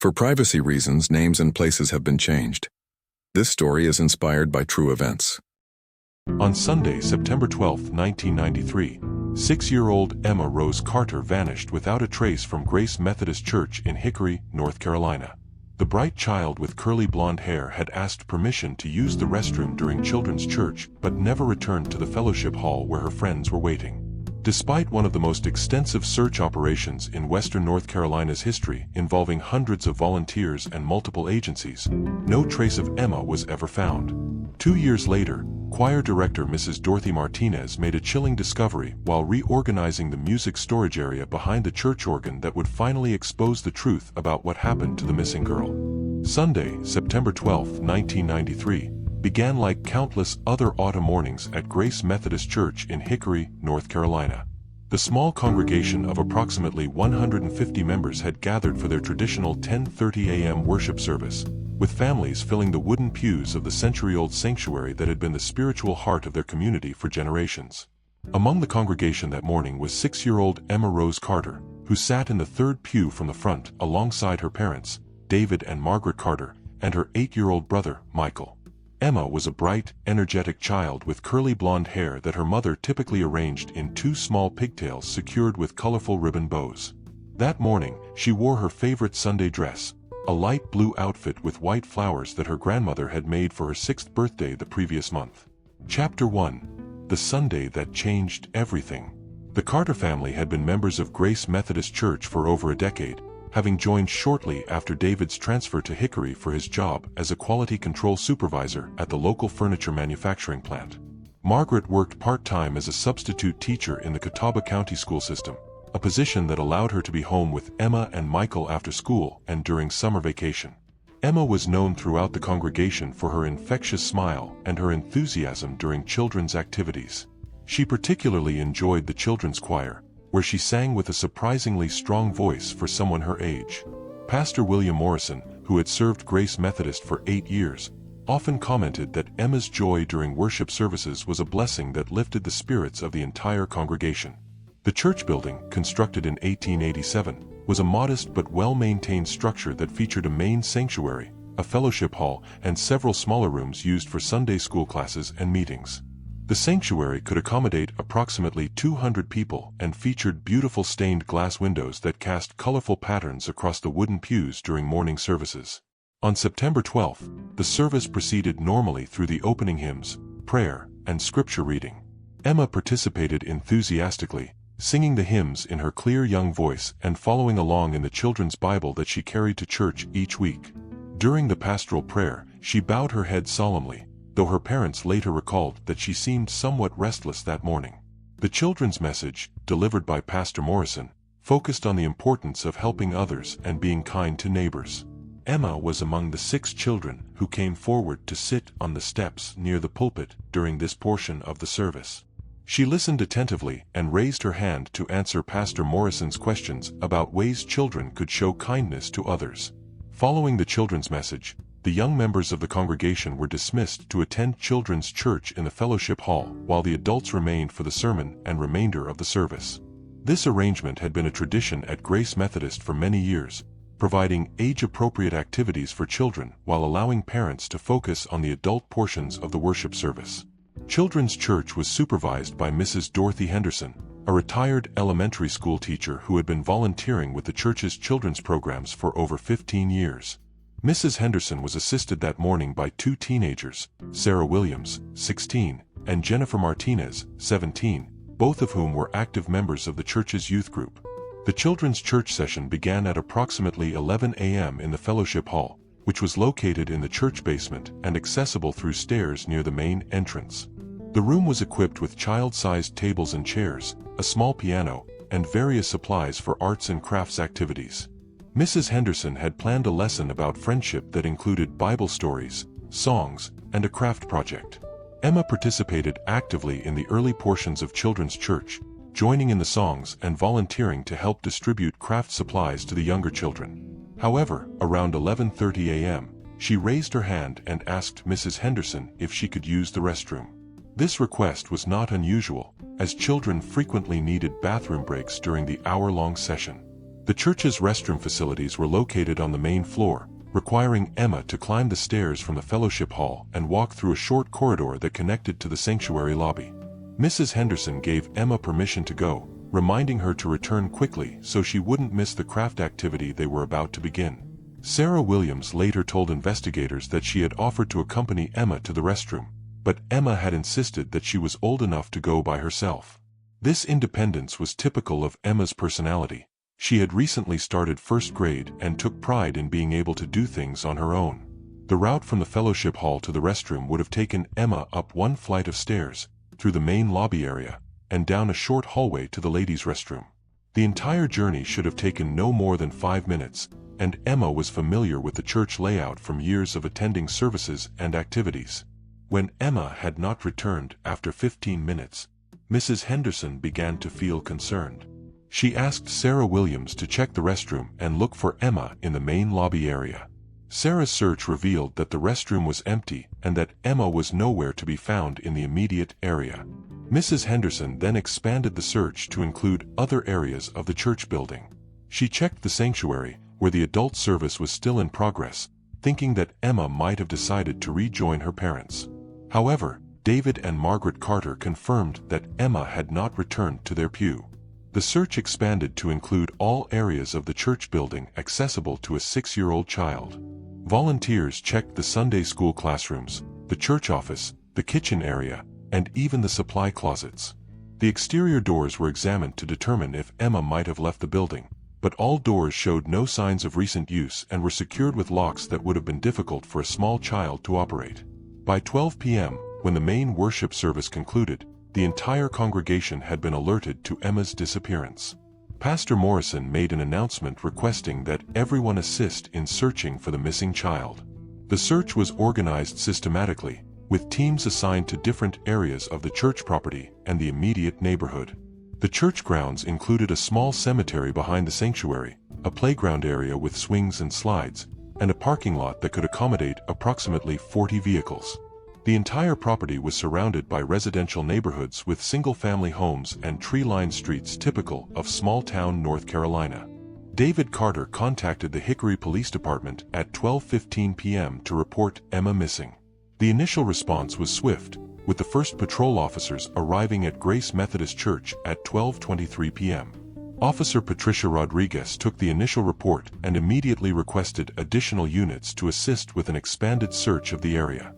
For privacy reasons, names and places have been changed. This story is inspired by true events. On Sunday, September 12, 1993, 6-year-old Emma Rose Carter vanished without a trace from Grace Methodist Church in Hickory, North Carolina. The bright child with curly blonde hair had asked permission to use the restroom during children's church but never returned to the fellowship hall where her friends were waiting. Despite one of the most extensive search operations in western North Carolina's history, involving hundreds of volunteers and multiple agencies, no trace of Emma was ever found. 2 years later, choir director Mrs. Dorothy Martinez made a chilling discovery while reorganizing the music storage area behind the church organ that would finally expose the truth about what happened to the missing girl. Sunday, September 12, 1993, began like countless other autumn mornings at Grace Methodist Church in Hickory, North Carolina. The small congregation of approximately 150 members had gathered for their traditional 10:30 a.m. worship service, with families filling the wooden pews of the century-old sanctuary that had been the spiritual heart of their community for generations. Among the congregation that morning was 6-year-old Emma Rose Carter, who sat in the third pew from the front alongside her parents, David and Margaret Carter, and her 8-year-old brother, Michael. Emma was a bright, energetic child with curly blonde hair that her mother typically arranged in 2 small pigtails secured with colorful ribbon bows. That morning, she wore her favorite Sunday dress, a light blue outfit with white flowers that her grandmother had made for her 6th birthday the previous month. Chapter 1. The Sunday That Changed Everything. The Carter family had been members of Grace Methodist Church for over a decade, having joined shortly after David's transfer to Hickory for his job as a quality control supervisor at the local furniture manufacturing plant. Margaret worked part-time as a substitute teacher in the Catawba County school system, a position that allowed her to be home with Emma and Michael after school and during summer vacation. Emma was known throughout the congregation for her infectious smile and her enthusiasm during children's activities. She particularly enjoyed the children's choir, where she sang with a surprisingly strong voice for someone her age. Pastor William Morrison, who had served Grace Methodist for 8 years, often commented that Emma's joy during worship services was a blessing that lifted the spirits of the entire congregation. The church building, constructed in 1887, was a modest but well-maintained structure that featured a main sanctuary, a fellowship hall, and several smaller rooms used for Sunday school classes and meetings. The sanctuary could accommodate approximately 200 people and featured beautiful stained glass windows that cast colorful patterns across the wooden pews during morning services. On September 12th, the service proceeded normally through the opening hymns, prayer, and scripture reading. Emma participated enthusiastically, singing the hymns in her clear young voice and following along in the children's Bible that she carried to church each week. During the pastoral prayer, she bowed her head solemnly, though her parents later recalled that she seemed somewhat restless that morning. The children's message, delivered by Pastor Morrison, focused on the importance of helping others and being kind to neighbors. Emma was among the 6 children who came forward to sit on the steps near the pulpit during this portion of the service. She listened attentively and raised her hand to answer Pastor Morrison's questions about ways children could show kindness to others. Following the children's message, the young members of the congregation were dismissed to attend children's church in the fellowship hall while the adults remained for the sermon and remainder of the service. This arrangement had been a tradition at Grace Methodist for many years, providing age-appropriate activities for children while allowing parents to focus on the adult portions of the worship service. Children's church was supervised by Mrs. Dorothy Henderson, a retired elementary school teacher who had been volunteering with the church's children's programs for over 15 years. Mrs. Henderson was assisted that morning by 2 teenagers, Sarah Williams, 16, and Jennifer Martinez, 17, both of whom were active members of the church's youth group. The children's church session began at approximately 11 a.m. in the fellowship hall, which was located in the church basement and accessible through stairs near the main entrance. The room was equipped with child-sized tables and chairs, a small piano, and various supplies for arts and crafts activities. Mrs. Henderson had planned a lesson about friendship that included Bible stories, songs, and a craft project. Emma participated actively in the early portions of children's church, joining in the songs and volunteering to help distribute craft supplies to the younger children. However, around 11:30 a.m., she raised her hand and asked Mrs. Henderson if she could use the restroom. This request was not unusual, as children frequently needed bathroom breaks during the hour-long session. The church's restroom facilities were located on the main floor, requiring Emma to climb the stairs from the fellowship hall and walk through a short corridor that connected to the sanctuary lobby. Mrs. Henderson gave Emma permission to go, reminding her to return quickly so she wouldn't miss the craft activity they were about to begin. Sarah Williams later told investigators that she had offered to accompany Emma to the restroom, but Emma had insisted that she was old enough to go by herself. This independence was typical of Emma's personality. She had recently started first grade and took pride in being able to do things on her own. The route from the fellowship hall to the restroom would have taken Emma up one flight of stairs, through the main lobby area, and down a short hallway to the ladies' restroom. The entire journey should have taken no more than 5 minutes, and Emma was familiar with the church layout from years of attending services and activities. When Emma had not returned after 15 minutes, Mrs. Henderson began to feel concerned. She asked Sarah Williams to check the restroom and look for Emma in the main lobby area. Sarah's search revealed that the restroom was empty and that Emma was nowhere to be found in the immediate area. Mrs. Henderson then expanded the search to include other areas of the church building. She checked the sanctuary, where the adult service was still in progress, thinking that Emma might have decided to rejoin her parents. However, David and Margaret Carter confirmed that Emma had not returned to their pew. The search expanded to include all areas of the church building accessible to a 6-year-old child. Volunteers checked the Sunday school classrooms, the church office, the kitchen area, and even the supply closets. The exterior doors were examined to determine if Emma might have left the building, but all doors showed no signs of recent use and were secured with locks that would have been difficult for a small child to operate. By 12 p.m., when the main worship service concluded, the entire congregation had been alerted to Emma's disappearance. Pastor Morrison made an announcement requesting that everyone assist in searching for the missing child. The search was organized systematically, with teams assigned to different areas of the church property and the immediate neighborhood. The church grounds included a small cemetery behind the sanctuary, a playground area with swings and slides, and a parking lot that could accommodate approximately 40 vehicles. The entire property was surrounded by residential neighborhoods with single-family homes and tree-lined streets typical of small-town North Carolina. David Carter contacted the Hickory Police Department at 12:15 p.m. to report Emma missing. The initial response was swift, with the first patrol officers arriving at Grace Methodist Church at 12:23 p.m. Officer Patricia Rodriguez took the initial report and immediately requested additional units to assist with an expanded search of the area.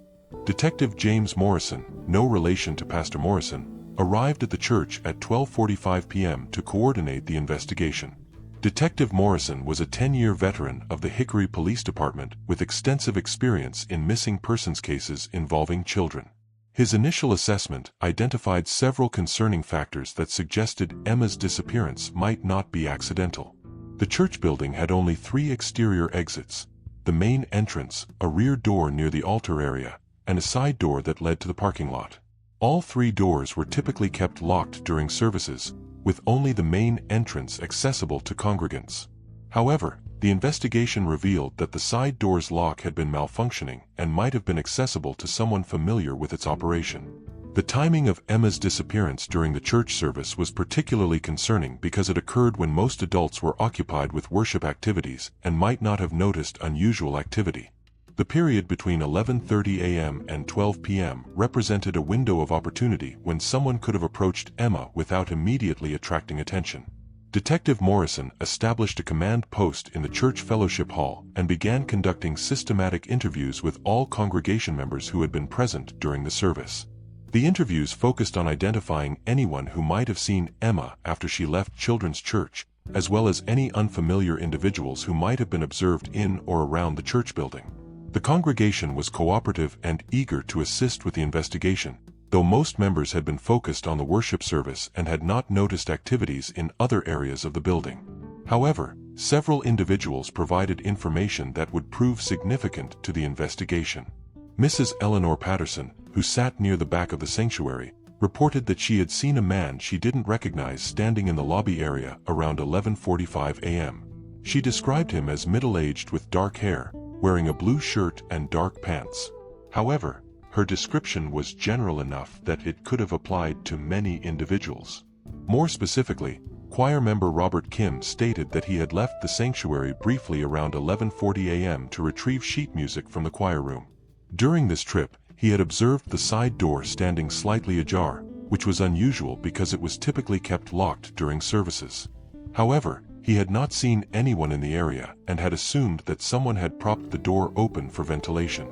Detective James Morrison, no relation to Pastor Morrison, arrived at the church at 12:45 p.m. to coordinate the investigation. Detective Morrison was a 10-year veteran of the Hickory Police Department with extensive experience in missing persons cases involving children. His initial assessment identified several concerning factors that suggested Emma's disappearance might not be accidental. The church building had only 3 exterior exits: the main entrance, a rear door near the altar area, and a side door that led to the parking lot. All 3 doors were typically kept locked during services, with only the main entrance accessible to congregants. However, the investigation revealed that the side door's lock had been malfunctioning and might have been accessible to someone familiar with its operation. The timing of Emma's disappearance during the church service was particularly concerning because it occurred when most adults were occupied with worship activities and might not have noticed unusual activity. The period between 11:30 a.m. and 12 p.m. represented a window of opportunity when someone could have approached Emma without immediately attracting attention. Detective Morrison established a command post in the church fellowship hall and began conducting systematic interviews with all congregation members who had been present during the service. The interviews focused on identifying anyone who might have seen Emma after she left Children's Church, as well as any unfamiliar individuals who might have been observed in or around the church building. The congregation was cooperative and eager to assist with the investigation, though most members had been focused on the worship service and had not noticed activities in other areas of the building. However, several individuals provided information that would prove significant to the investigation. Mrs. Eleanor Patterson, who sat near the back of the sanctuary, reported that she had seen a man she didn't recognize standing in the lobby area around 11:45 a.m. She described him as middle-aged with dark hair, wearing a blue shirt and dark pants. However, her description was general enough that it could have applied to many individuals. More specifically, choir member Robert Kim stated that he had left the sanctuary briefly around 11:40 a.m. to retrieve sheet music from the choir room. During this trip, he had observed the side door standing slightly ajar, which was unusual because it was typically kept locked during services. However, he had not seen anyone in the area and had assumed that someone had propped the door open for ventilation.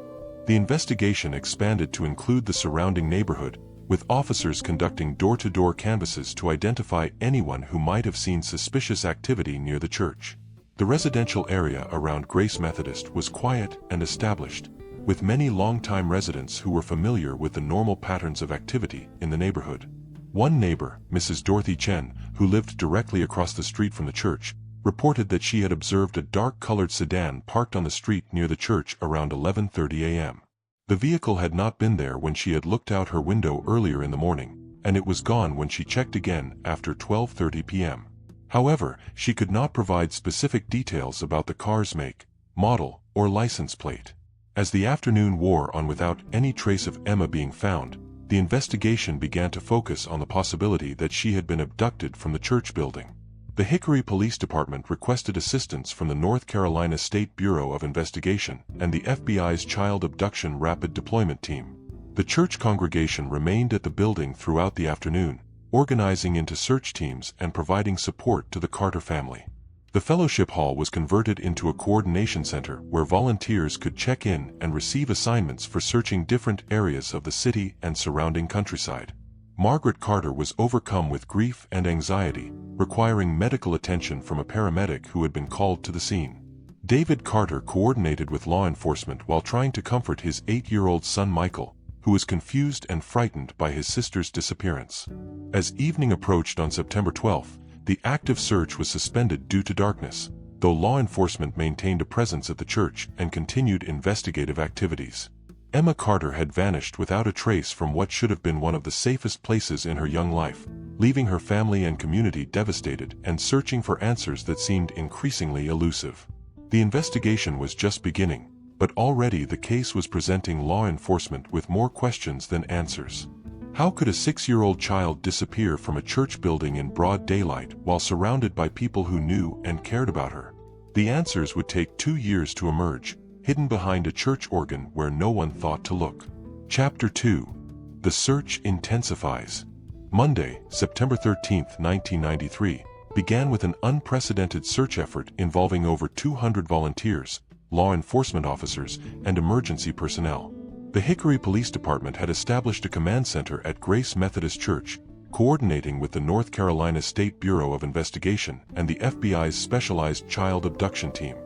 The investigation expanded to include the surrounding neighborhood, with officers conducting door-to-door canvasses to identify anyone who might have seen suspicious activity near the church. The residential area around Grace Methodist was quiet and established, with many longtime residents who were familiar with the normal patterns of activity in the neighborhood. One neighbor, Mrs. Dorothy Chen, who lived directly across the street from the church, reported that she had observed a dark-colored sedan parked on the street near the church around 11:30 a.m. The vehicle had not been there when she had looked out her window earlier in the morning, and it was gone when she checked again after 12:30 p.m. However, she could not provide specific details about the car's make, model, or license plate. As the afternoon wore on without any trace of Emma being found, the investigation began to focus on the possibility that she had been abducted from the church building. The Hickory Police Department requested assistance from the North Carolina State Bureau of Investigation and the FBI's Child Abduction Rapid Deployment Team. The church congregation remained at the building throughout the afternoon, organizing into search teams and providing support to the Carter family. The fellowship hall was converted into a coordination center where volunteers could check in and receive assignments for searching different areas of the city and surrounding countryside. Margaret Carter was overcome with grief and anxiety, requiring medical attention from a paramedic who had been called to the scene. David Carter coordinated with law enforcement while trying to comfort his 8-year-old son Michael, who was confused and frightened by his sister's disappearance. As evening approached on September 12th, the active search was suspended due to darkness, though law enforcement maintained a presence at the church and continued investigative activities. Emma Carter had vanished without a trace from what should have been one of the safest places in her young life, leaving her family and community devastated and searching for answers that seemed increasingly elusive. The investigation was just beginning, but already the case was presenting law enforcement with more questions than answers. How could a 6-year-old child disappear from a church building in broad daylight while surrounded by people who knew and cared about her? The answers would take 2 years to emerge, hidden behind a church organ where no one thought to look. Chapter 2. The Search Intensifies. Monday, September 13, 1993, began with an unprecedented search effort involving over 200 volunteers, law enforcement officers, and emergency personnel. The Hickory Police Department had established a command center at Grace Methodist Church, coordinating with the North Carolina State Bureau of Investigation and the FBI's Specialized Child Abduction Team.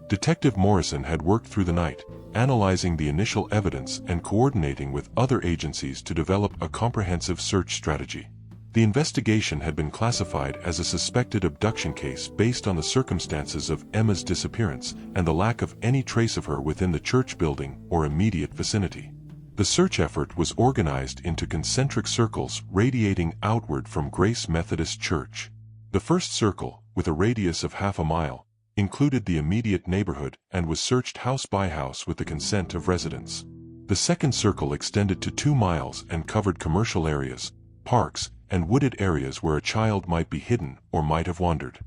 Detective Morrison had worked through the night, analyzing the initial evidence and coordinating with other agencies to develop a comprehensive search strategy. The investigation had been classified as a suspected abduction case based on the circumstances of Emma's disappearance and the lack of any trace of her within the church building or immediate vicinity. The search effort was organized into concentric circles radiating outward from Grace Methodist Church. The first circle, with a radius of half a mile, included the immediate neighborhood and was searched house by house with the consent of residents. The second circle extended to 2 miles and covered commercial areas, parks, and wooded areas where a child might be hidden or might have wandered.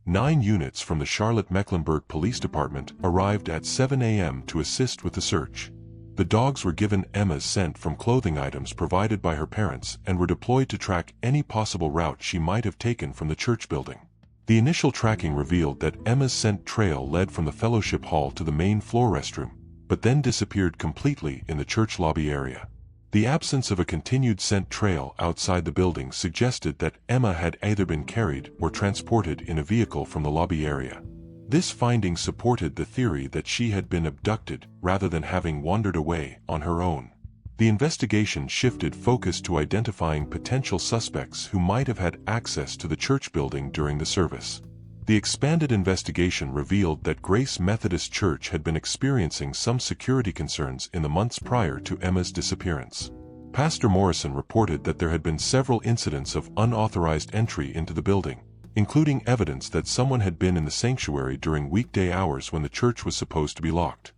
9 units from the Charlotte-Mecklenburg Police Department arrived at 7 a.m. to assist with the search. The dogs were given Emma's scent from clothing items provided by her parents and were deployed to track any possible route she might have taken from the church building. The initial tracking revealed that Emma's scent trail led from the fellowship hall to the main floor restroom, but then disappeared completely in the church lobby area. The absence of a continued scent trail outside the building suggested that Emma had either been carried or transported in a vehicle from the lobby area. This finding supported the theory that she had been abducted rather than having wandered away on her own. The investigation shifted focus to identifying potential suspects who might have had access to the church building during the service. The expanded investigation revealed that Grace Methodist Church had been experiencing some security concerns in the months prior to Emma's disappearance. Pastor Morrison reported that there had been several incidents of unauthorized entry into the building, including evidence that someone had been in the sanctuary during weekday hours when the church was supposed to be locked.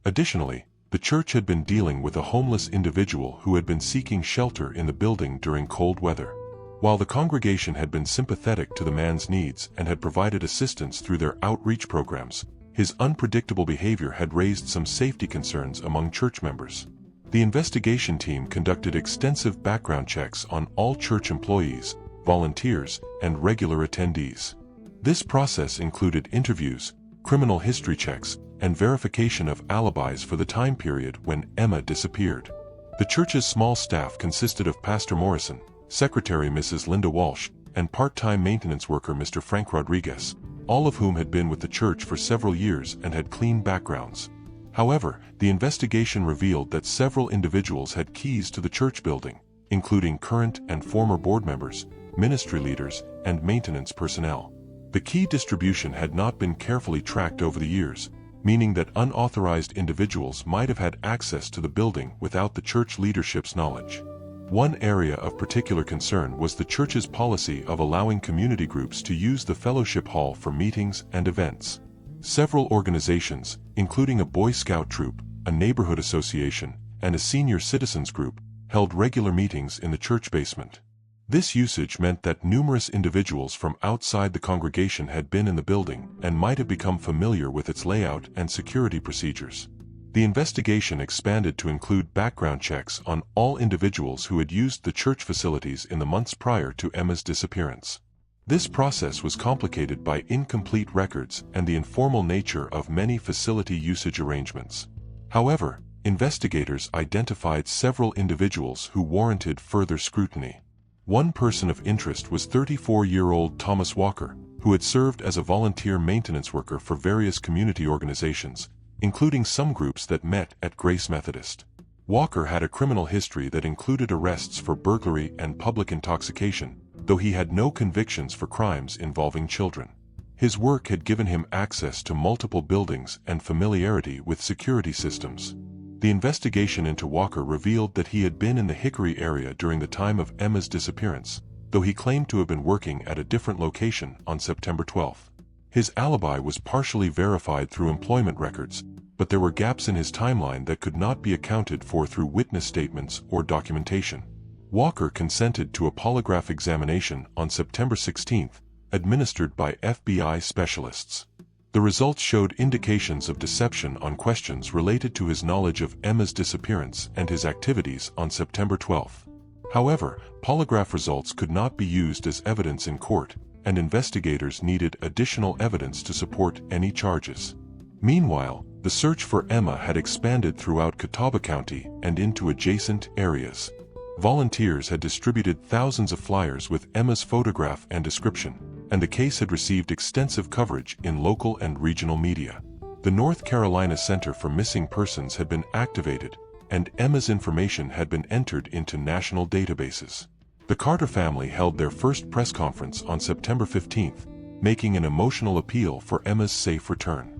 Additionally, the church had been dealing with a homeless individual who had been seeking shelter in the building during cold weather. While the congregation had been sympathetic to the man's needs and had provided assistance through their outreach programs, his unpredictable behavior had raised some safety concerns among church members. The investigation team conducted extensive background checks on all church employees, volunteers, and regular attendees. This process included interviews, criminal history checks, and verification of alibis for the time period when Emma disappeared. The church's small staff consisted of Pastor Morrison, Secretary Mrs. Linda Walsh, and part-time maintenance worker Mr. Frank Rodriguez, all of whom had been with the church for several years and had clean backgrounds. However, the investigation revealed that several individuals had keys to the church building, including current and former board members, ministry leaders, and maintenance personnel. The key distribution had not been carefully tracked over the years, meaning that unauthorized individuals might have had access to the building without the church leadership's knowledge. One area of particular concern was the church's policy of allowing community groups to use the fellowship hall for meetings and events. Several organizations, including a Boy Scout troop, a neighborhood association, and a senior citizens group, held regular meetings in the church basement. This usage meant that numerous individuals from outside the congregation had been in the building and might have become familiar with its layout and security procedures. The investigation expanded to include background checks on all individuals who had used the church facilities in the months prior to Emma's disappearance. This process was complicated by incomplete records and the informal nature of many facility usage arrangements. However, investigators identified several individuals who warranted further scrutiny. One person of interest was 34-year-old Thomas Walker, who had served as a volunteer maintenance worker for various community organizations, including some groups that met at Grace Methodist. Walker had a criminal history that included arrests for burglary and public intoxication, though he had no convictions for crimes involving children. His work had given him access to multiple buildings and familiarity with security systems. The investigation into Walker revealed that he had been in the Hickory area during the time of Emma's disappearance, though he claimed to have been working at a different location on September 12. His alibi was partially verified through employment records, but there were gaps in his timeline that could not be accounted for through witness statements or documentation. Walker consented to a polygraph examination on September 16, administered by FBI specialists. The results showed indications of deception on questions related to his knowledge of Emma's disappearance and his activities on September 12. However, polygraph results could not be used as evidence in court, and investigators needed additional evidence to support any charges. Meanwhile, the search for Emma had expanded throughout Catawba County and into adjacent areas. Volunteers had distributed thousands of flyers with Emma's photograph and description, and the case had received extensive coverage in local and regional media. The North Carolina Center for Missing Persons had been activated, and Emma's information had been entered into national databases. The Carter family held their first press conference on September 15, making an emotional appeal for Emma's safe return.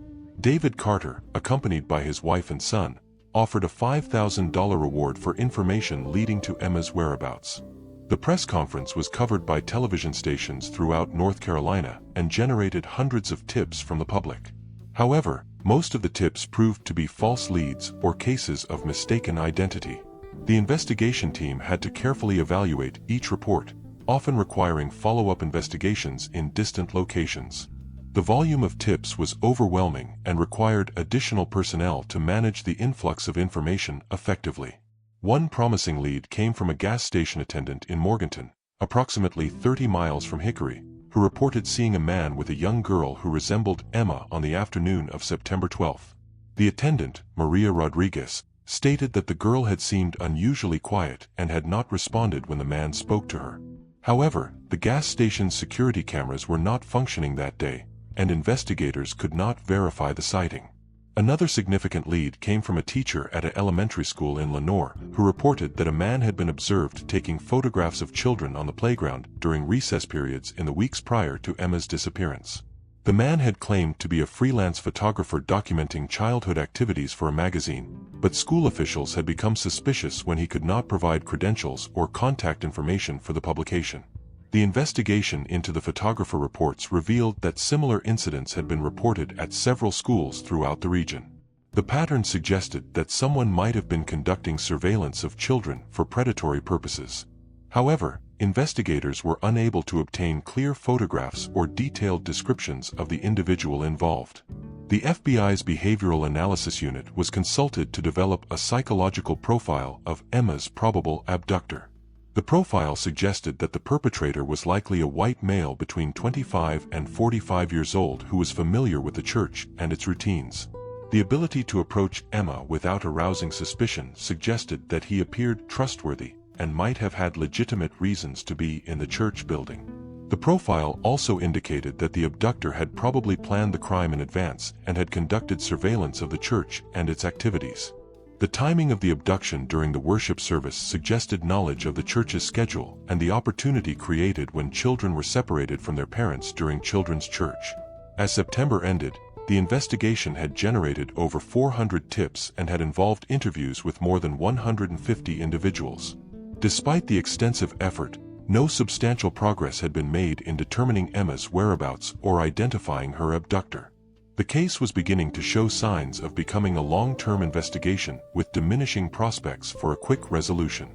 David Carter, accompanied by his wife and son, offered a $5,000 reward for information leading to Emma's whereabouts. The press conference was covered by television stations throughout North Carolina and generated hundreds of tips from the public. However, most of the tips proved to be false leads or cases of mistaken identity. The investigation team had to carefully evaluate each report, often requiring follow-up investigations in distant locations. The volume of tips was overwhelming and required additional personnel to manage the influx of information effectively. One promising lead came from a gas station attendant in Morganton, approximately 30 miles from Hickory, who reported seeing a man with a young girl who resembled Emma on the afternoon of September 12. The attendant, Maria Rodriguez, stated that the girl had seemed unusually quiet and had not responded when the man spoke to her. However, the gas station's security cameras were not functioning that day, and investigators could not verify the sighting. Another significant lead came from a teacher at an elementary school in Lenoir who reported that a man had been observed taking photographs of children on the playground during recess periods in the weeks prior to Emma's disappearance. The man had claimed to be a freelance photographer documenting childhood activities for a magazine, but school officials had become suspicious when he could not provide credentials or contact information for the publication. The investigation into the photographer reports revealed that similar incidents had been reported at several schools throughout the region. The pattern suggested that someone might have been conducting surveillance of children for predatory purposes. However, investigators were unable to obtain clear photographs or detailed descriptions of the individual involved. The FBI's Behavioral Analysis Unit was consulted to develop a psychological profile of Emma's probable abductor. The profile suggested that the perpetrator was likely a white male between 25 and 45 years old who was familiar with the church and its routines. The ability to approach Emma without arousing suspicion suggested that he appeared trustworthy and might have had legitimate reasons to be in the church building. The profile also indicated that the abductor had probably planned the crime in advance and had conducted surveillance of the church and its activities. The timing of the abduction during the worship service suggested knowledge of the church's schedule and the opportunity created when children were separated from their parents during children's church. As September ended, the investigation had generated over 400 tips and had involved interviews with more than 150 individuals. Despite the extensive effort, no substantial progress had been made in determining Emma's whereabouts or identifying her abductor. The case was beginning to show signs of becoming a long-term investigation with diminishing prospects for a quick resolution.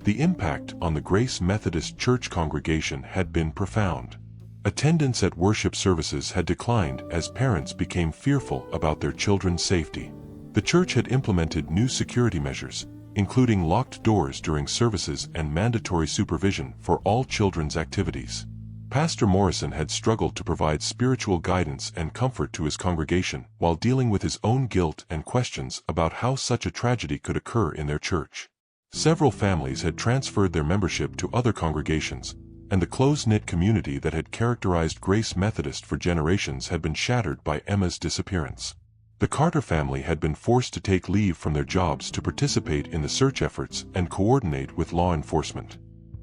The impact on the Grace Methodist Church congregation had been profound. Attendance at worship services had declined as parents became fearful about their children's safety. The church had implemented new security measures, including locked doors during services and mandatory supervision for all children's activities. Pastor Morrison had struggled to provide spiritual guidance and comfort to his congregation while dealing with his own guilt and questions about how such a tragedy could occur in their church. Several families had transferred their membership to other congregations, and the close-knit community that had characterized Grace Methodist for generations had been shattered by Emma's disappearance. The Carter family had been forced to take leave from their jobs to participate in the search efforts and coordinate with law enforcement.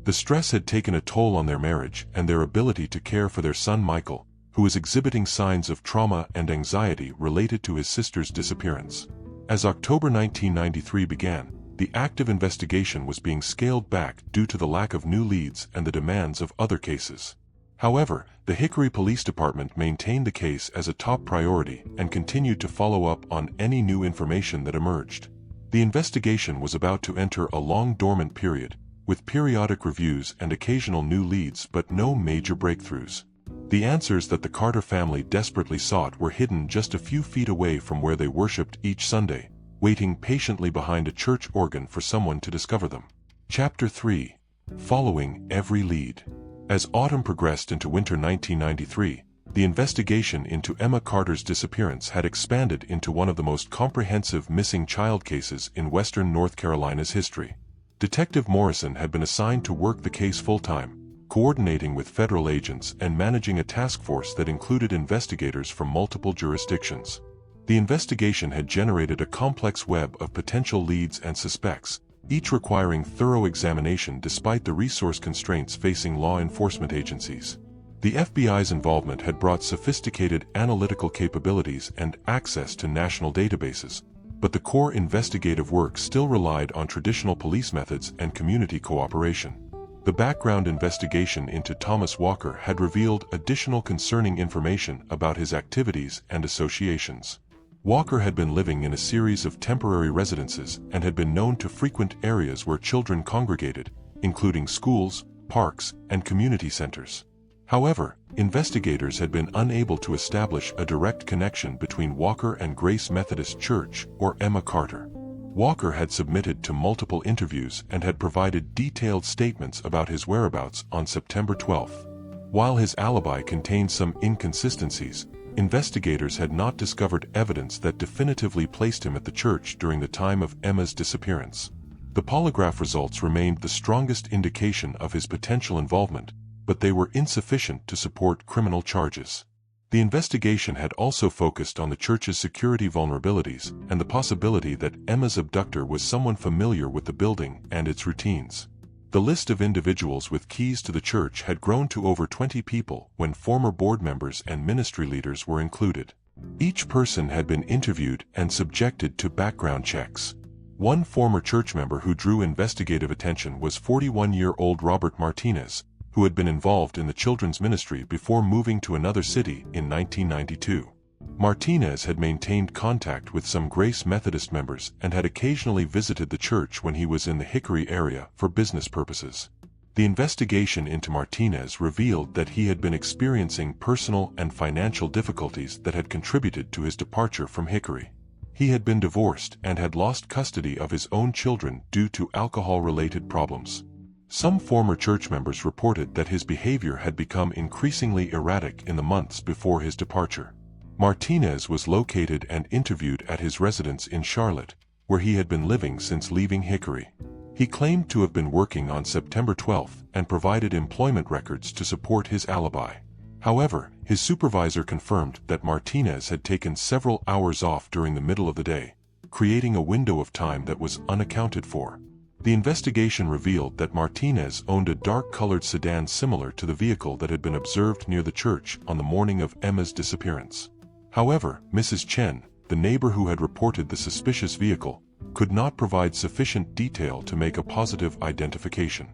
The stress had taken a toll on their marriage and their ability to care for their son Michael, who was exhibiting signs of trauma and anxiety related to his sister's disappearance. As October 1993 began, the active investigation was being scaled back due to the lack of new leads and the demands of other cases. However, the Hickory Police Department maintained the case as a top priority and continued to follow up on any new information that emerged. The investigation was about to enter a long dormant period, with periodic reviews and occasional new leads but no major breakthroughs. The answers that the Carter family desperately sought were hidden just a few feet away from where they worshipped each Sunday, waiting patiently behind a church organ for someone to discover them. Chapter 3. Following every lead. As autumn progressed into winter 1993, the investigation into Emma Carter's disappearance had expanded into one of the most comprehensive missing child cases in western North Carolina's history. Detective Morrison had been assigned to work the case full-time, coordinating with federal agents and managing a task force that included investigators from multiple jurisdictions. The investigation had generated a complex web of potential leads and suspects, each requiring thorough examination despite the resource constraints facing law enforcement agencies. The FBI's involvement had brought sophisticated analytical capabilities and access to national databases, but the core investigative work still relied on traditional police methods and community cooperation. The background investigation into Thomas Walker had revealed additional concerning information about his activities and associations. Walker had been living in a series of temporary residences and had been known to frequent areas where children congregated, including schools, parks, and community centers. However, investigators had been unable to establish a direct connection between Walker and Grace Methodist Church or Emma Carter. Walker had submitted to multiple interviews and had provided detailed statements about his whereabouts on September 12. While his alibi contained some inconsistencies, investigators had not discovered evidence that definitively placed him at the church during the time of Emma's disappearance. The polygraph results remained the strongest indication of his potential involvement, but they were insufficient to support criminal charges. The investigation had also focused on the church's security vulnerabilities and the possibility that Emma's abductor was someone familiar with the building and its routines. The list of individuals with keys to the church had grown to over 20 people when former board members and ministry leaders were included. Each person had been interviewed and subjected to background checks. One former church member who drew investigative attention was 41-year-old Robert Martinez, who had been involved in the children's ministry before moving to another city in 1992. Martinez had maintained contact with some Grace Methodist members and had occasionally visited the church when he was in the Hickory area for business purposes. The investigation into Martinez revealed that he had been experiencing personal and financial difficulties that had contributed to his departure from Hickory. He had been divorced and had lost custody of his own children due to alcohol-related problems. Some former church members reported that his behavior had become increasingly erratic in the months before his departure. Martinez was located and interviewed at his residence in Charlotte, where he had been living since leaving Hickory. He claimed to have been working on September 12 and provided employment records to support his alibi. However, his supervisor confirmed that Martinez had taken several hours off during the middle of the day, creating a window of time that was unaccounted for. The investigation revealed that Martinez owned a dark-colored sedan similar to the vehicle that had been observed near the church on the morning of Emma's disappearance. However, Mrs. Chen, the neighbor who had reported the suspicious vehicle, could not provide sufficient detail to make a positive identification.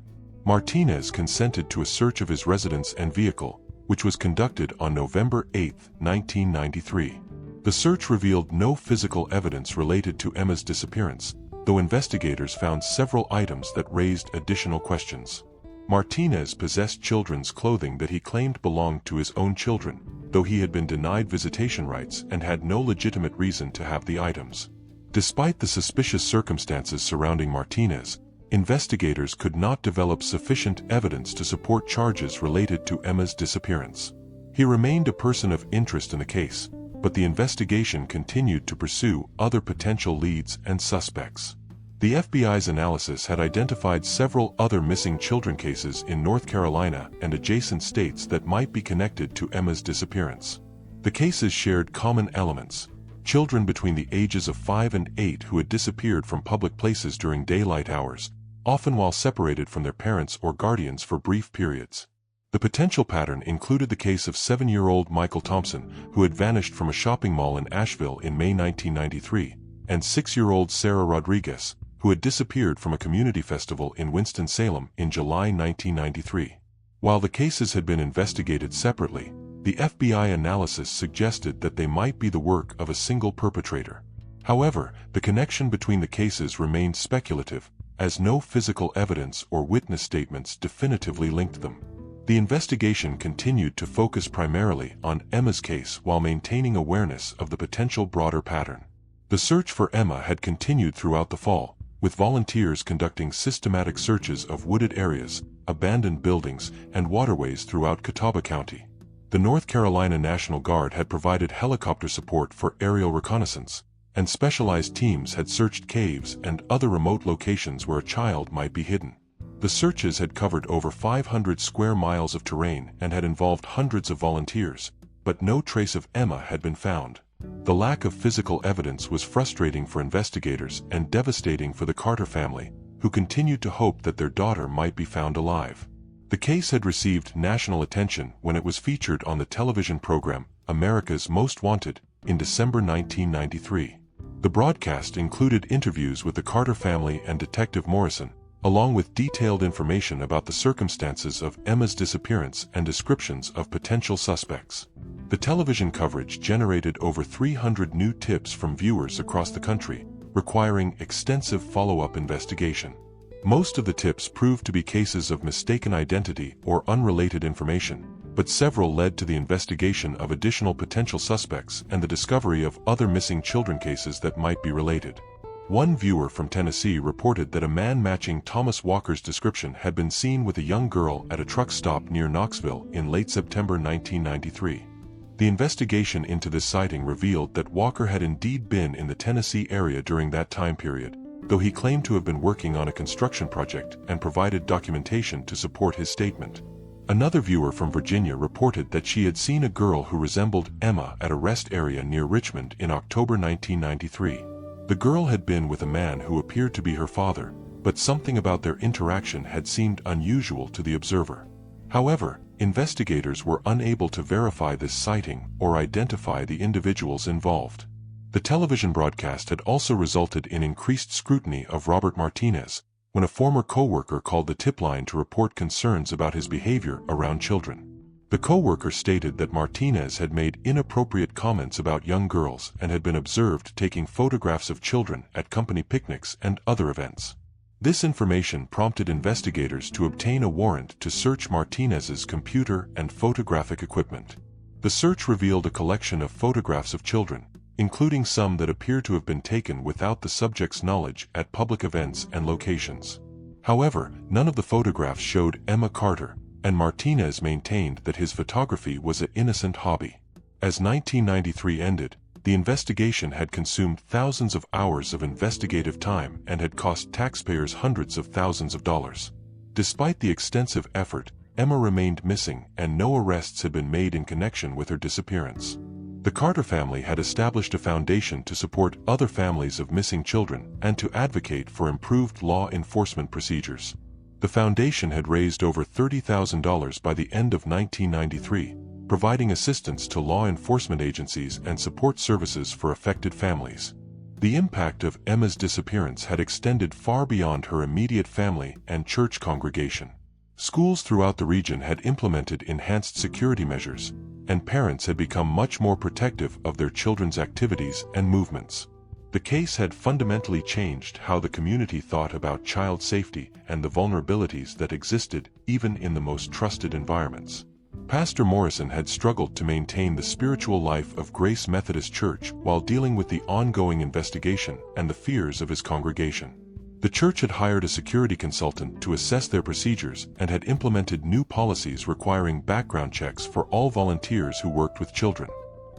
Martinez consented to a search of his residence and vehicle, which was conducted on November 8, 1993. The search revealed no physical evidence related to Emma's disappearance, though investigators found several items that raised additional questions. Martinez possessed children's clothing that he claimed belonged to his own children, though he had been denied visitation rights and had no legitimate reason to have the items. Despite the suspicious circumstances surrounding Martinez, investigators could not develop sufficient evidence to support charges related to Emma's disappearance. He remained a person of interest in the case, but the investigation continued to pursue other potential leads and suspects. The FBI's analysis had identified several other missing children cases in North Carolina and adjacent states that might be connected to Emma's disappearance. The cases shared common elements: children between the ages of 5 and 8 who had disappeared from public places during daylight hours, often while separated from their parents or guardians for brief periods. The potential pattern included the case of 7-year-old Michael Thompson, who had vanished from a shopping mall in Asheville in May 1993, and 6-year-old Sarah Rodriguez, who had disappeared from a community festival in Winston-Salem in July 1993. While the cases had been investigated separately, the FBI analysis suggested that they might be the work of a single perpetrator. However, the connection between the cases remained speculative, as no physical evidence or witness statements definitively linked them. The investigation continued to focus primarily on Emma's case while maintaining awareness of the potential broader pattern. The search for Emma had continued throughout the fall, with volunteers conducting systematic searches of wooded areas, abandoned buildings, and waterways throughout Catawba County. The North Carolina National Guard had provided helicopter support for aerial reconnaissance, and specialized teams had searched caves and other remote locations where a child might be hidden. The searches had covered over 500 square miles of terrain and had involved hundreds of volunteers, but no trace of Emma had been found. The lack of physical evidence was frustrating for investigators and devastating for the Carter family, who continued to hope that their daughter might be found alive. The case had received national attention when it was featured on the television program America's Most Wanted in December 1993. The broadcast included interviews with the Carter family and Detective Morrison, along with detailed information about the circumstances of Emma's disappearance and descriptions of potential suspects. The television coverage generated over 300 new tips from viewers across the country, requiring extensive follow-up investigation. Most of the tips proved to be cases of mistaken identity or unrelated information, but several led to the investigation of additional potential suspects and the discovery of other missing children cases that might be related. One viewer from Tennessee reported that a man matching Thomas Walker's description had been seen with a young girl at a truck stop near Knoxville in late September 1993. The investigation into this sighting revealed that Walker had indeed been in the Tennessee area during that time period, though he claimed to have been working on a construction project and provided documentation to support his statement. Another viewer from Virginia reported that she had seen a girl who resembled Emma at a rest area near Richmond in October 1993. The girl had been with a man who appeared to be her father, but something about their interaction had seemed unusual to the observer. However, investigators were unable to verify this sighting or identify the individuals involved. The television broadcast had also resulted in increased scrutiny of Robert Martinez, when a former co-worker called the tip line to report concerns about his behavior around children. The co-worker stated that Martinez had made inappropriate comments about young girls and had been observed taking photographs of children at company picnics and other events. This information prompted investigators to obtain a warrant to search Martinez's computer and photographic equipment. The search revealed a collection of photographs of children, including some that appear to have been taken without the subject's knowledge at public events and locations. However, none of the photographs showed Emma Carter, and Martinez maintained that his photography was an innocent hobby. As 1993 ended, the investigation had consumed thousands of hours of investigative time and had cost taxpayers hundreds of thousands of dollars. Despite the extensive effort, Emma remained missing and no arrests had been made in connection with her disappearance. The Carter family had established a foundation to support other families of missing children and to advocate for improved law enforcement procedures. The foundation had raised over $30,000 by the end of 1993, providing assistance to law enforcement agencies and support services for affected families. The impact of Emma's disappearance had extended far beyond her immediate family and church congregation. Schools throughout the region had implemented enhanced security measures, and parents had become much more protective of their children's activities and movements. The case had fundamentally changed how the community thought about child safety and the vulnerabilities that existed even in the most trusted environments. Pastor Morrison had struggled to maintain the spiritual life of Grace Methodist Church while dealing with the ongoing investigation and the fears of his congregation. The church had hired a security consultant to assess their procedures and had implemented new policies requiring background checks for all volunteers who worked with children.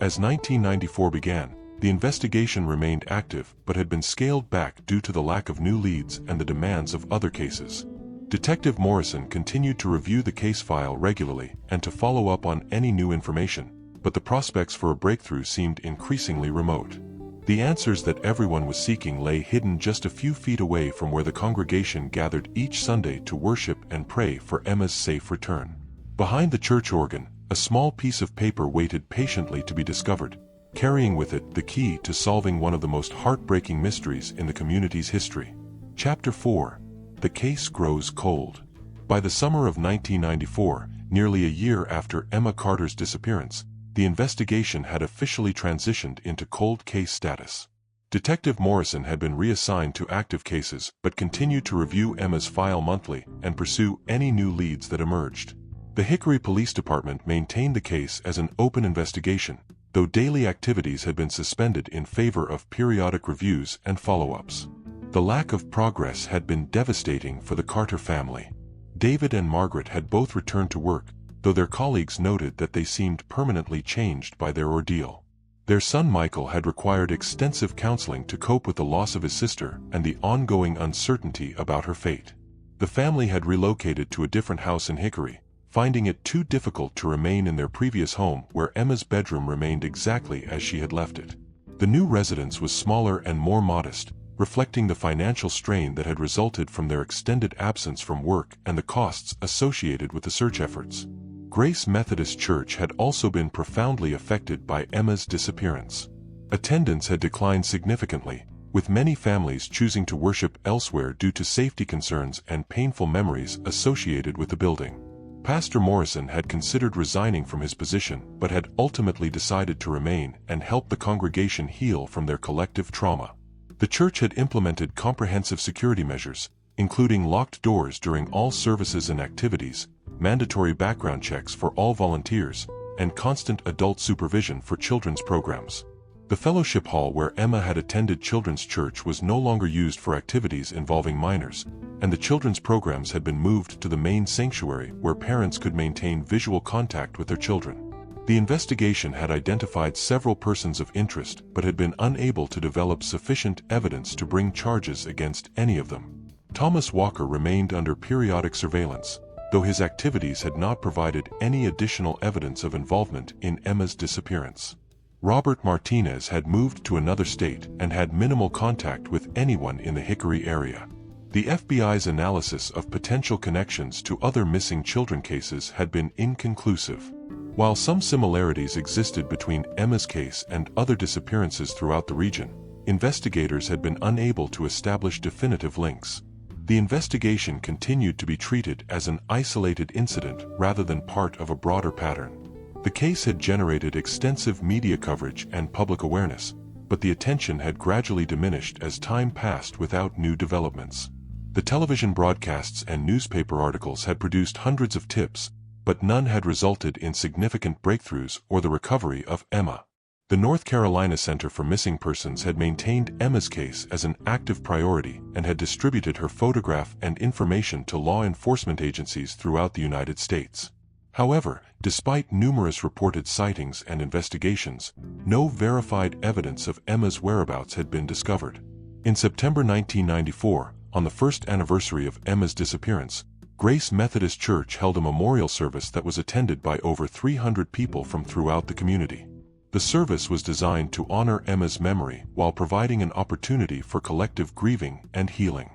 As 1994 began, the investigation remained active but had been scaled back due to the lack of new leads and the demands of other cases. Detective Morrison continued to review the case file regularly and to follow up on any new information, but the prospects for a breakthrough seemed increasingly remote. The answers that everyone was seeking lay hidden just a few feet away from where the congregation gathered each Sunday to worship and pray for Emma's safe return. Behind the church organ, a small piece of paper waited patiently to be discovered, carrying with it the key to solving one of the most heartbreaking mysteries in the community's history. Chapter 4. The case grows cold. By the summer of 1994, nearly a year after Emma Carter's disappearance, the investigation had officially transitioned into cold case status. Detective Morrison had been reassigned to active cases but continued to review Emma's file monthly and pursue any new leads that emerged. The Hickory Police Department maintained the case as an open investigation, though daily activities had been suspended in favor of periodic reviews and follow-ups. The lack of progress had been devastating for the Carter family. David and Margaret had both returned to work, though their colleagues noted that they seemed permanently changed by their ordeal. Their son Michael had required extensive counseling to cope with the loss of his sister and the ongoing uncertainty about her fate. The family had relocated to a different house in Hickory, finding it too difficult to remain in their previous home where Emma's bedroom remained exactly as she had left it. The new residence was smaller and more modest, reflecting the financial strain that had resulted from their extended absence from work and the costs associated with the search efforts. Grace Methodist Church had also been profoundly affected by Emma's disappearance. Attendance had declined significantly, with many families choosing to worship elsewhere due to safety concerns and painful memories associated with the building. Pastor Morrison had considered resigning from his position but had ultimately decided to remain and help the congregation heal from their collective trauma. The church had implemented comprehensive security measures, including locked doors during all services and activities, mandatory background checks for all volunteers, and constant adult supervision for children's programs. The fellowship hall where Emma had attended children's church was no longer used for activities involving minors, and the children's programs had been moved to the main sanctuary where parents could maintain visual contact with their children. The investigation had identified several persons of interest but had been unable to develop sufficient evidence to bring charges against any of them. Thomas Walker remained under periodic surveillance, though his activities had not provided any additional evidence of involvement in Emma's disappearance. Robert Martinez had moved to another state and had minimal contact with anyone in the Hickory area. The FBI's analysis of potential connections to other missing children cases had been inconclusive. While some similarities existed between Emma's case and other disappearances throughout the region, investigators had been unable to establish definitive links. The investigation continued to be treated as an isolated incident rather than part of a broader pattern. The case had generated extensive media coverage and public awareness, but the attention had gradually diminished as time passed without new developments. The television broadcasts and newspaper articles had produced hundreds of tips, but none had resulted in significant breakthroughs or the recovery of Emma. The North Carolina Center for Missing Persons had maintained Emma's case as an active priority and had distributed her photograph and information to law enforcement agencies throughout the United States. However, despite numerous reported sightings and investigations, no verified evidence of Emma's whereabouts had been discovered. In September 1994, on the first anniversary of Emma's disappearance, Grace Methodist Church held a memorial service that was attended by over 300 people from throughout the community. The service was designed to honor Emma's memory while providing an opportunity for collective grieving and healing.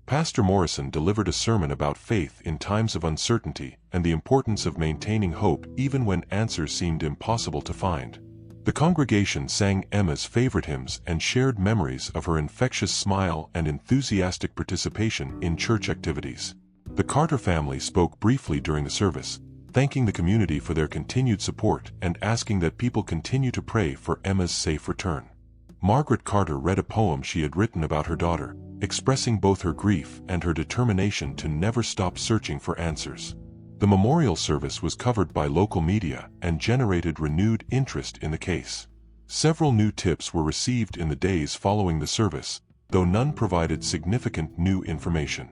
Pastor Morrison delivered a sermon about faith in times of uncertainty and the importance of maintaining hope even when answers seemed impossible to find. The congregation sang Emma's favorite hymns and shared memories of her infectious smile and enthusiastic participation in church activities. The Carter family spoke briefly during the service, thanking the community for their continued support and asking that people continue to pray for Emma's safe return. Margaret Carter read a poem she had written about her daughter, expressing both her grief and her determination to never stop searching for answers. The memorial service was covered by local media and generated renewed interest in the case. Several new tips were received in the days following the service, though none provided significant new information.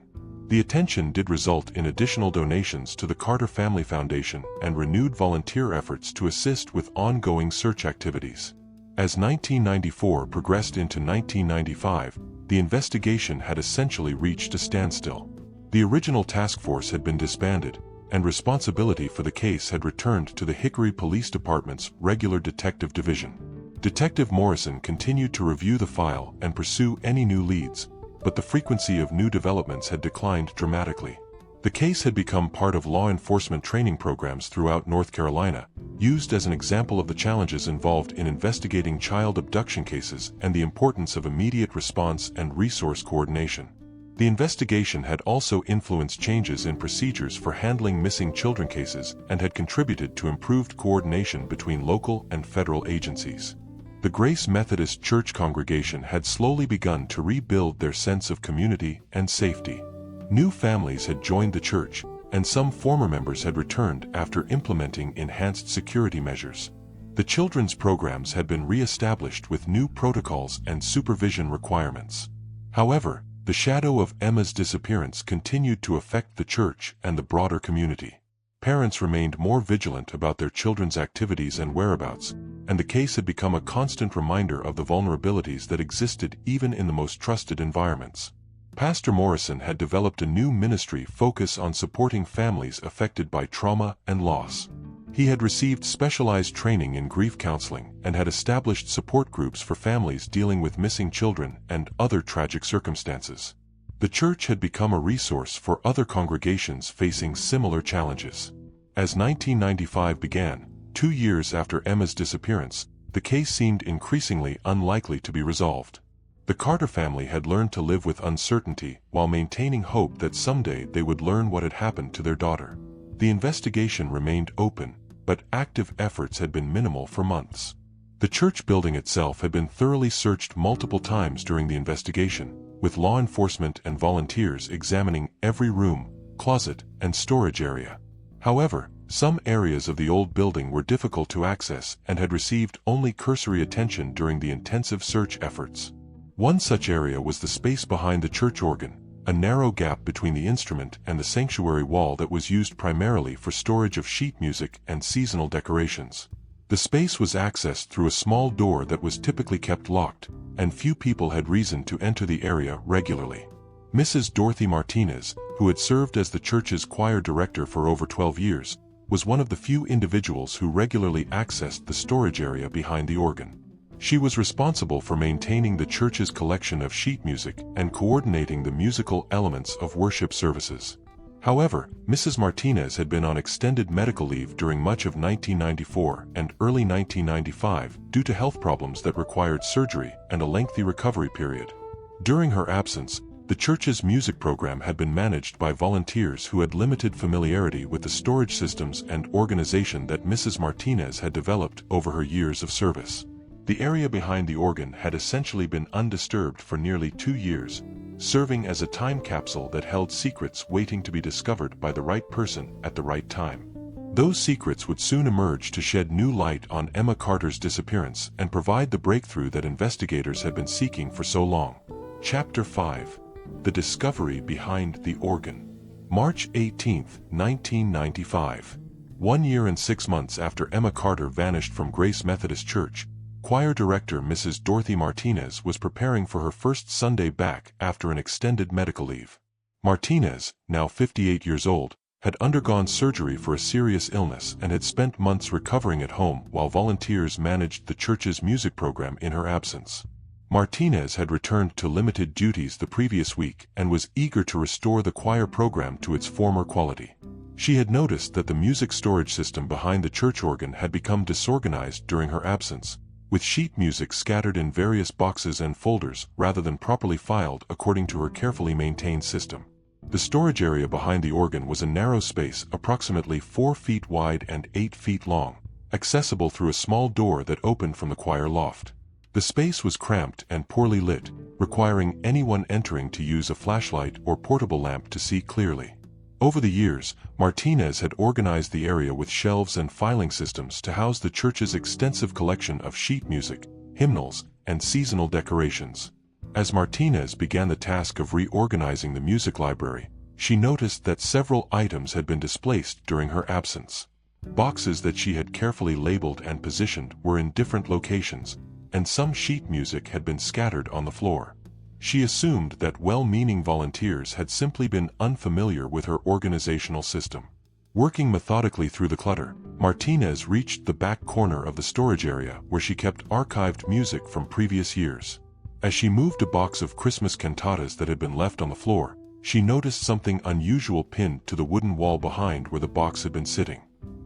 The attention did result in additional donations to the Carter Family Foundation and renewed volunteer efforts to assist with ongoing search activities. As 1994 progressed into 1995, the investigation had essentially reached a standstill. The original task force had been disbanded, and responsibility for the case had returned to the Hickory Police Department's regular detective division. Detective Morrison continued to review the file and pursue any new leads, but the frequency of new developments had declined dramatically. The case had become part of law enforcement training programs throughout North Carolina, used as an example of the challenges involved in investigating child abduction cases and the importance of immediate response and resource coordination. The investigation had also influenced changes in procedures for handling missing children cases and had contributed to improved coordination between local and federal agencies. The Grace Methodist Church congregation had slowly begun to rebuild their sense of community and safety. New families had joined the church, and some former members had returned after implementing enhanced security measures. The children's programs had been re-established with new protocols and supervision requirements. However, the shadow of Emma's disappearance continued to affect the church and the broader community. Parents remained more vigilant about their children's activities and whereabouts, and the case had become a constant reminder of the vulnerabilities that existed even in the most trusted environments. Pastor Morrison had developed a new ministry focused on supporting families affected by trauma and loss. He had received specialized training in grief counseling and had established support groups for families dealing with missing children and other tragic circumstances. The church had become a resource for other congregations facing similar challenges. As 1995 began, 2 years after Emma's disappearance, the case seemed increasingly unlikely to be resolved. The Carter family had learned to live with uncertainty while maintaining hope that someday they would learn what had happened to their daughter. The investigation remained open, but active efforts had been minimal for months. The church building itself had been thoroughly searched multiple times during the investigation, with law enforcement and volunteers examining every room, closet, and storage area. However, some areas of the old building were difficult to access and had received only cursory attention during the intensive search efforts. One such area was the space behind the church organ, a narrow gap between the instrument and the sanctuary wall that was used primarily for storage of sheet music and seasonal decorations. The space was accessed through a small door that was typically kept locked, and few people had reason to enter the area regularly. Mrs. Dorothy Martinez, who had served as the church's choir director for over 12 years, was one of the few individuals who regularly accessed the storage area behind the organ. She was responsible for maintaining the church's collection of sheet music and coordinating the musical elements of worship services. However, Mrs. Martinez had been on extended medical leave during much of 1994 and early 1995 due to health problems that required surgery and a lengthy recovery period. During her absence, the church's music program had been managed by volunteers who had limited familiarity with the storage systems and organization that Mrs. Martinez had developed over her years of service. The area behind the organ had essentially been undisturbed for nearly 2 years, serving as a time capsule that held secrets waiting to be discovered by the right person at the right time. Those secrets would soon emerge to shed new light on Emma Carter's disappearance and provide the breakthrough that investigators had been seeking for so long. Chapter 5. The Discovery Behind the Organ. March 18, 1995. 1 year and 6 months after Emma Carter vanished from Grace Methodist Church, choir director Mrs. Dorothy Martinez was preparing for her first Sunday back after an extended medical leave. Martinez, now 58 years old, had undergone surgery for a serious illness and had spent months recovering at home while volunteers managed the church's music program in her absence. Martinez had returned to limited duties the previous week and was eager to restore the choir program to its former quality. She had noticed that the music storage system behind the church organ had become disorganized during her absence, with sheet music scattered in various boxes and folders rather than properly filed according to her carefully maintained system. The storage area behind the organ was a narrow space approximately 4 feet wide and 8 feet long, accessible through a small door that opened from the choir loft. The space was cramped and poorly lit, requiring anyone entering to use a flashlight or portable lamp to see clearly. Over the years, Martinez had organized the area with shelves and filing systems to house the church's extensive collection of sheet music, hymnals, and seasonal decorations. As Martinez began the task of reorganizing the music library, she noticed that several items had been displaced during her absence. Boxes that she had carefully labeled and positioned were in different locations, and some sheet music had been scattered on the floor. She assumed that well-meaning volunteers had simply been unfamiliar with her organizational system. Working methodically through the clutter, Martinez reached the back corner of the storage area where she kept archived music from previous years. As she moved a box of Christmas cantatas that had been left on the floor, she noticed something unusual pinned to the wooden wall behind where the box had been sitting.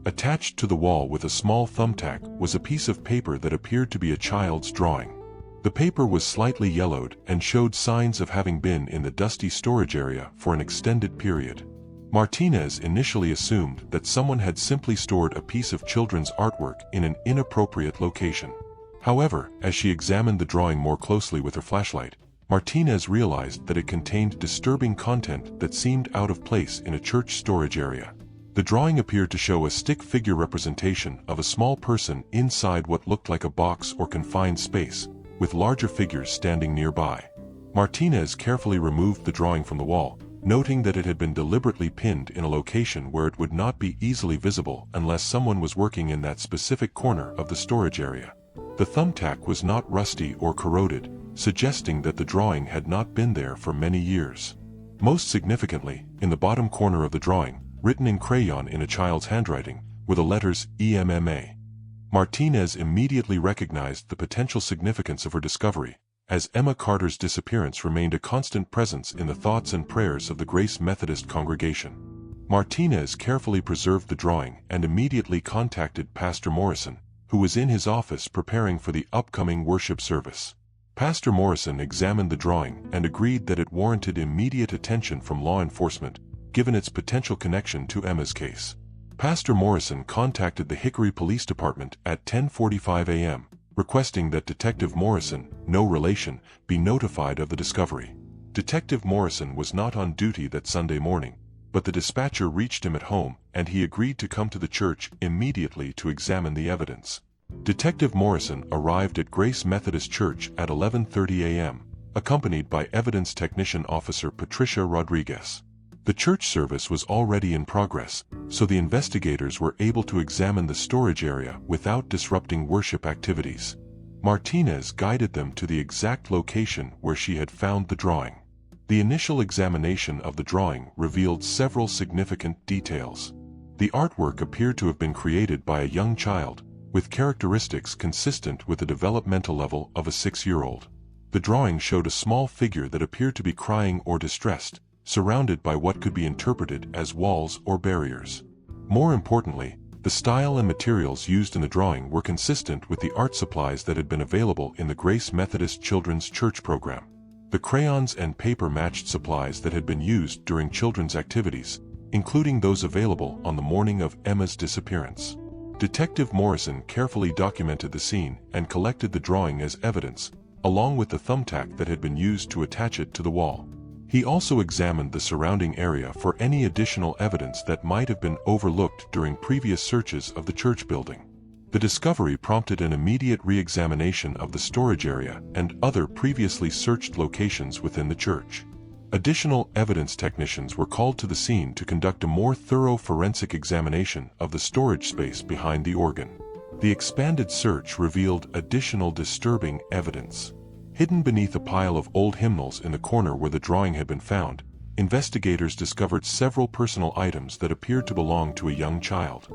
Attached to the wall with a small thumbtack was a piece of paper that appeared to be a child's drawing. The paper was slightly yellowed and showed signs of having been in the dusty storage area for an extended period. Martinez initially assumed that someone had simply stored a piece of children's artwork in an inappropriate location. However, as she examined the drawing more closely with her flashlight, Martinez realized that it contained disturbing content that seemed out of place in a church storage area. The drawing appeared to show a stick figure representation of a small person inside what looked like a box or confined space, with larger figures standing nearby. Martinez carefully removed the drawing from the wall, noting that it had been deliberately pinned in a location where it would not be easily visible unless someone was working in that specific corner of the storage area. The thumbtack was not rusty or corroded, suggesting that the drawing had not been there for many years. Most significantly, in the bottom corner of the drawing, written in crayon in a child's handwriting, were the letters EMMA. Martinez immediately recognized the potential significance of her discovery, as Emma Carter's disappearance remained a constant presence in the thoughts and prayers of the Grace Methodist congregation. Martinez carefully preserved the drawing and immediately contacted Pastor Morrison, who was in his office preparing for the upcoming worship service. Pastor Morrison examined the drawing and agreed that it warranted immediate attention from law enforcement, given its potential connection to Emma's case. Pastor Morrison contacted the Hickory Police Department at 10:45 a.m., requesting that Detective Morrison, no relation, be notified of the discovery. Detective Morrison was not on duty that Sunday morning, but the dispatcher reached him at home and he agreed to come to the church immediately to examine the evidence. Detective Morrison arrived at Grace Methodist Church at 11:30 a.m., accompanied by Evidence Technician Officer Patricia Rodriguez. The church service was already in progress, so the investigators were able to examine the storage area without disrupting worship activities. Martinez guided them to the exact location where she had found the drawing. The initial examination of the drawing revealed several significant details. The artwork appeared to have been created by a young child, with characteristics consistent with the developmental level of a 6-year-old. The drawing showed a small figure that appeared to be crying or distressed, surrounded by what could be interpreted as walls or barriers. More importantly, the style and materials used in the drawing were consistent with the art supplies that had been available in the Grace Methodist Children's Church program. The crayons and paper matched supplies that had been used during children's activities, including those available on the morning of Emma's disappearance. Detective Morrison carefully documented the scene and collected the drawing as evidence, along with the thumbtack that had been used to attach it to the wall. He also examined the surrounding area for any additional evidence that might have been overlooked during previous searches of the church building. The discovery prompted an immediate re-examination of the storage area and other previously searched locations within the church. Additional evidence technicians were called to the scene to conduct a more thorough forensic examination of the storage space behind the organ. The expanded search revealed additional disturbing evidence. Hidden beneath a pile of old hymnals in the corner where the drawing had been found, investigators discovered several personal items that appeared to belong to a young child.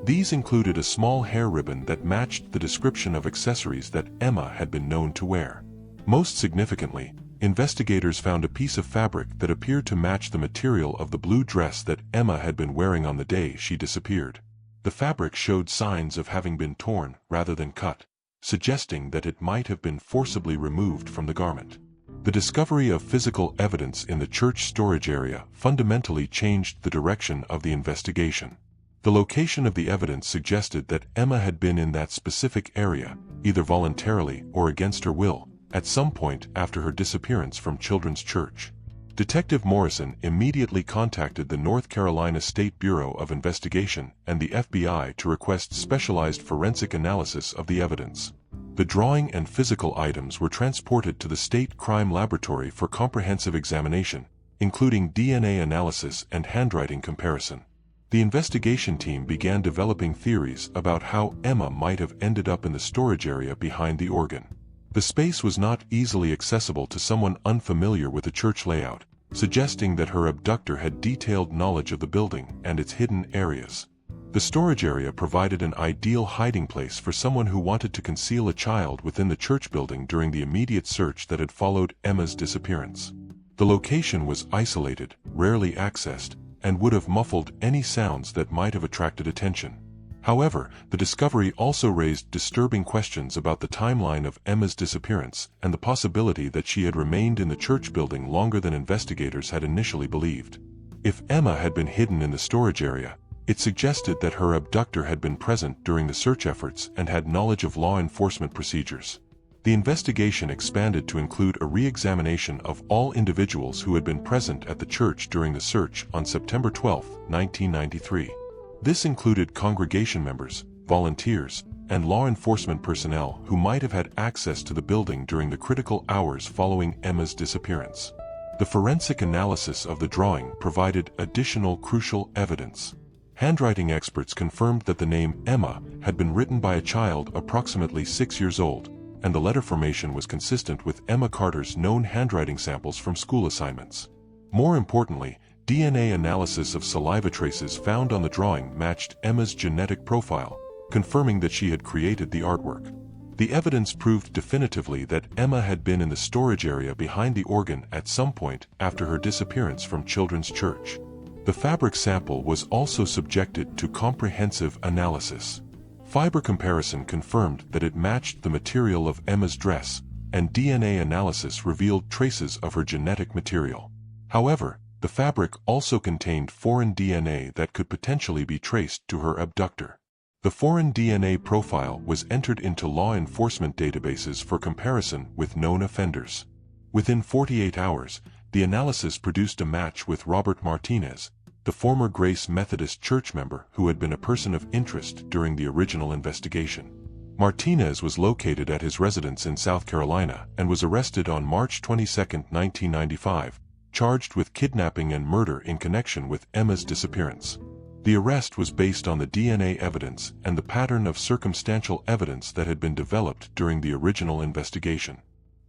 These included a small hair ribbon that matched the description of accessories that Emma had been known to wear. Most significantly, investigators found a piece of fabric that appeared to match the material of the blue dress that Emma had been wearing on the day she disappeared. The fabric showed signs of having been torn rather than cut, suggesting that it might have been forcibly removed from the garment. The discovery of physical evidence in the church storage area fundamentally changed the direction of the investigation. The location of the evidence suggested that Emma had been in that specific area, either voluntarily or against her will, at some point after her disappearance from Children's Church. Detective Morrison immediately contacted the North Carolina State Bureau of Investigation and the FBI to request specialized forensic analysis of the evidence. The drawing and physical items were transported to the State Crime Laboratory for comprehensive examination, including DNA analysis and handwriting comparison. The investigation team began developing theories about how Emma might have ended up in the storage area behind the organ. The space was not easily accessible to someone unfamiliar with the church layout, suggesting that her abductor had detailed knowledge of the building and its hidden areas. The storage area provided an ideal hiding place for someone who wanted to conceal a child within the church building during the immediate search that had followed Emma's disappearance. The location was isolated, rarely accessed, and would have muffled any sounds that might have attracted attention. However, the discovery also raised disturbing questions about the timeline of Emma's disappearance and the possibility that she had remained in the church building longer than investigators had initially believed. If Emma had been hidden in the storage area, it suggested that her abductor had been present during the search efforts and had knowledge of law enforcement procedures. The investigation expanded to include a re-examination of all individuals who had been present at the church during the search on September 12, 1993. This included congregation members, volunteers, and law enforcement personnel who might have had access to the building during the critical hours following Emma's disappearance. The forensic analysis of the drawing provided additional crucial evidence. Handwriting experts confirmed that the name Emma had been written by a child approximately 6 years old, and the letter formation was consistent with Emma Carter's known handwriting samples from school assignments. More importantly, DNA analysis of saliva traces found on the drawing matched Emma's genetic profile, confirming that she had created the artwork. The evidence proved definitively that Emma had been in the storage area behind the organ at some point after her disappearance from Children's Church. The fabric sample was also subjected to comprehensive analysis. Fiber comparison confirmed that it matched the material of Emma's dress, and DNA analysis revealed traces of her genetic material. However, the fabric also contained foreign DNA that could potentially be traced to her abductor. The foreign DNA profile was entered into law enforcement databases for comparison with known offenders. Within 48 hours, the analysis produced a match with Robert Martinez, the former Grace Methodist Church member who had been a person of interest during the original investigation. Martinez was located at his residence in South Carolina and was arrested on March 22, 1995, charged with kidnapping and murder in connection with Emma's disappearance. The arrest was based on the DNA evidence and the pattern of circumstantial evidence that had been developed during the original investigation.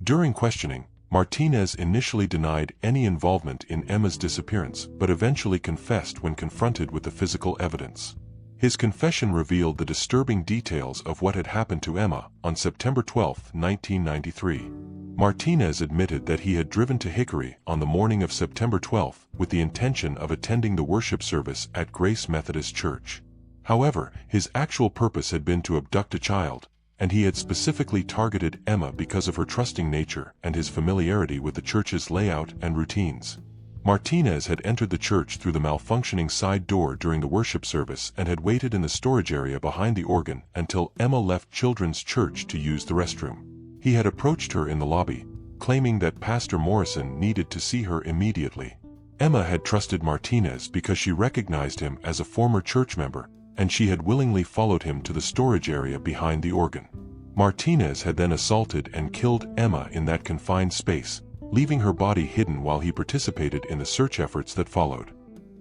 During questioning, Martinez initially denied any involvement in Emma's disappearance but eventually confessed when confronted with the physical evidence. His confession revealed the disturbing details of what had happened to Emma on September 12, 1993. Martinez admitted that he had driven to Hickory on the morning of September 12 with the intention of attending the worship service at Grace Methodist Church. However, his actual purpose had been to abduct a child, and he had specifically targeted Emma because of her trusting nature and his familiarity with the church's layout and routines. Martinez had entered the church through the malfunctioning side door during the worship service and had waited in the storage area behind the organ until Emma left Children's Church to use the restroom. He had approached her in the lobby, claiming that Pastor Morrison needed to see her immediately. Emma had trusted Martinez because she recognized him as a former church member, and she had willingly followed him to the storage area behind the organ. Martinez had then assaulted and killed Emma in that confined space, leaving her body hidden while he participated in the search efforts that followed.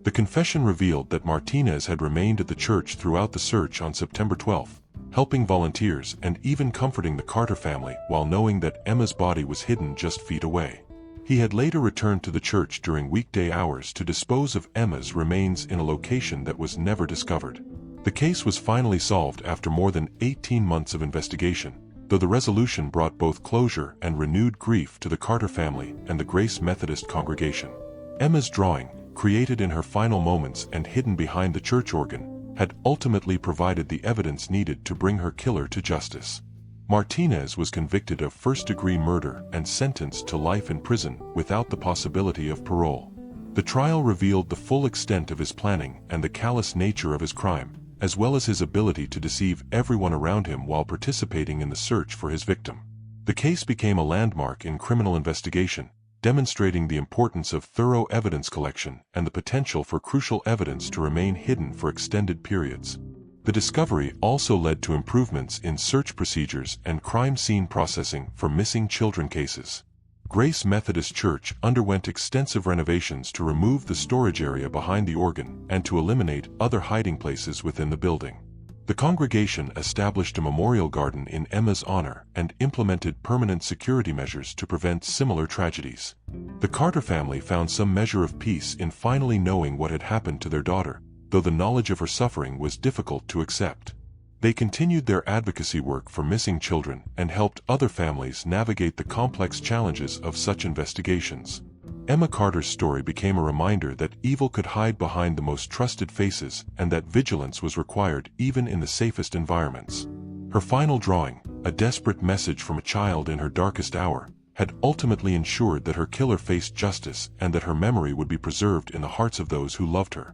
The confession revealed that Martinez had remained at the church throughout the search on September 12, helping volunteers and even comforting the Carter family while knowing that Emma's body was hidden just feet away. He had later returned to the church during weekday hours to dispose of Emma's remains in a location that was never discovered. The case was finally solved after more than 18 months of investigation, though the resolution brought both closure and renewed grief to the Carter family and the Grace Methodist congregation. Emma's drawing, created in her final moments and hidden behind the church organ, had ultimately provided the evidence needed to bring her killer to justice. Martinez was convicted of first-degree murder and sentenced to life in prison without the possibility of parole. The trial revealed the full extent of his planning and the callous nature of his crime, as well as his ability to deceive everyone around him while participating in the search for his victim. The case became a landmark in criminal investigation, demonstrating the importance of thorough evidence collection and the potential for crucial evidence to remain hidden for extended periods. The discovery also led to improvements in search procedures and crime scene processing for missing children cases. Grace Methodist Church underwent extensive renovations to remove the storage area behind the organ and to eliminate other hiding places within the building. The congregation established a memorial garden in Emma's honor and implemented permanent security measures to prevent similar tragedies. The Carter family found some measure of peace in finally knowing what had happened to their daughter, though the knowledge of her suffering was difficult to accept. They continued their advocacy work for missing children and helped other families navigate the complex challenges of such investigations. Emma Carter's story became a reminder that evil could hide behind the most trusted faces and that vigilance was required even in the safest environments. Her final drawing, a desperate message from a child in her darkest hour, had ultimately ensured that her killer faced justice and that her memory would be preserved in the hearts of those who loved her.